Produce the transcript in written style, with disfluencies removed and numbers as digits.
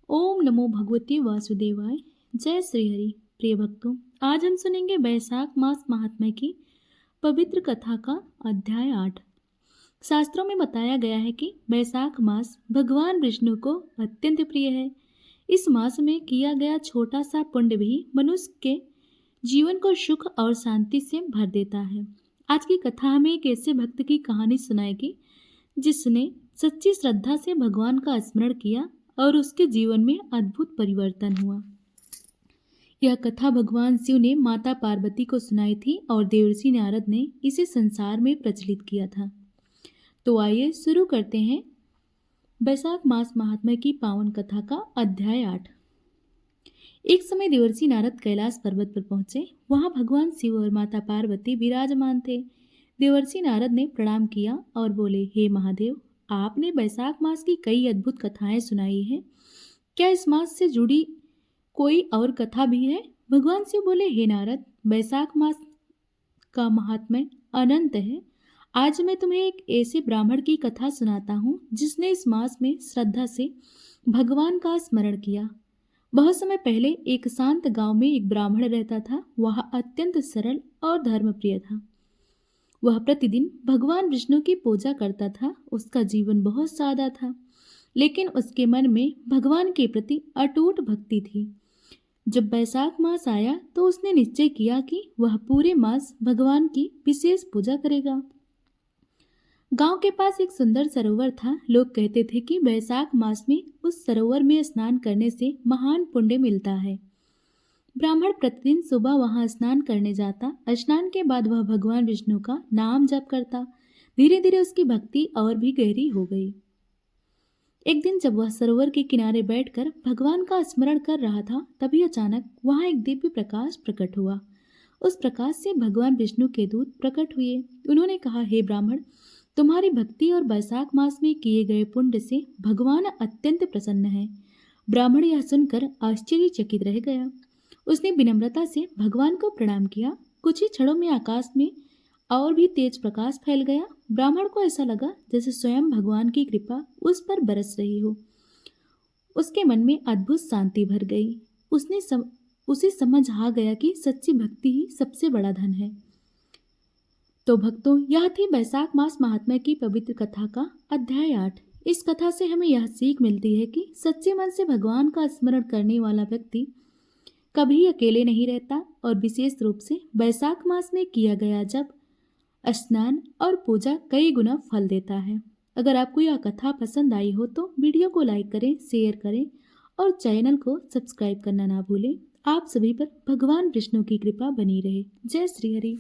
ओम नमो भगवते वासुदेवाय। जय श्री हरि। प्रिय भक्तों, आज हम सुनेंगे बैसाख मास महात्म्य की पवित्र कथा का अध्याय 8। शास्त्रों में बताया गया है कि बैसाख मास भगवान विष्णु को अत्यंत प्रिय है। इस मास में किया गया छोटा सा पुण्य भी मनुष्य के जीवन को सुख और शांति से भर देता है। आज की कथा हमें एक ऐसे भक्त की कहानी सुनाएगी जिसने सच्ची श्रद्धा से भगवान का स्मरण किया और उसके जीवन में अद्भुत परिवर्तन हुआ। यह कथा भगवान शिव ने माता पार्वती को सुनाई थी और देवर्षि नारद ने इसे संसार में प्रचलित किया था। तो आइए शुरू करते हैं बैसाख मास महात्म्य की पावन कथा का अध्याय 8। एक समय देवर्षि नारद कैलाश पर्वत पर पहुंचे। वहां भगवान शिव और माता पार्वती विराजमान थे। देवर्षि नारद ने प्रणाम किया और बोले, हे महादेव, आपने बैसाख मास की कई अद्भुत कथाएं सुनाई हैं। क्या इस मास से जुड़ी कोई और कथा भी है? भगवान शिव बोले, हे नारद, बैसाख मास का महात्म्य अनंत है। आज मैं तुम्हें एक ऐसे ब्राह्मण की कथा सुनाता हूँ जिसने इस मास में श्रद्धा से भगवान का स्मरण किया। बहुत समय पहले एक शांत गांव में एक ब्राह्मण रहता था। वह अत्यंत सरल और धर्मप्रिय था। वह प्रतिदिन भगवान विष्णु की पूजा करता था। उसका जीवन बहुत सादा था, लेकिन उसके मन में भगवान के प्रति अटूट भक्ति थी। जब बैसाख मास आया तो उसने निश्चय किया कि वह पूरे मास भगवान की विशेष पूजा करेगा। गांव के पास एक सुंदर सरोवर था। लोग कहते थे कि बैसाख मास में उस सरोवर में स्नान करने से महान पुण्य मिलता है। ब्राह्मण प्रतिदिन सुबह वहां स्नान करने जाता। स्नान के बाद वह भगवान विष्णु का नाम जप करता। धीरे धीरे उसकी भक्ति और भी गहरी हो गई। एक दिन जब वह सरोवर के किनारे बैठकर भगवान का स्मरण कर रहा था, तभी अचानक वहां एक दिव्य प्रकाश प्रकट हुआ। उस प्रकाश से भगवान विष्णु के दूत प्रकट हुए। उन्होंने कहा, हे ब्राह्मण, तुम्हारी भक्ति और बैसाख मास में किए गए पुण्य से भगवान अत्यंत प्रसन्न है। ब्राह्मण यह सुनकर आश्चर्यचकित रह गया। उसने विनम्रता से भगवान को प्रणाम किया। कुछ ही क्षणों में आकाश में और भी तेज प्रकाश फैल गया। ब्राह्मण को ऐसा लगा जैसे स्वयं भगवान की कृपा उस पर बरस रही हो। उसके मन में अद्भुत शांति भर गई। उसे समझ आ गया कि सच्ची भक्ति ही सबसे बड़ा धन है। तो भक्तों, यह थी बैसाख मास महात्म्य की पवित्र कथा का अध्याय 8। इस कथा से हमें यह सीख मिलती है कि सच्चे मन से भगवान का स्मरण करने वाला व्यक्ति कभी अकेले नहीं रहता और विशेष रूप से बैसाख मास में किया गया जप, स्नान और पूजा कई गुना फल देता है। अगर आपको यह कथा पसंद आई हो तो वीडियो को लाइक करें, शेयर करें और चैनल को सब्सक्राइब करना ना भूलें। आप सभी पर भगवान विष्णु की कृपा बनी रहे। जय श्री हरि।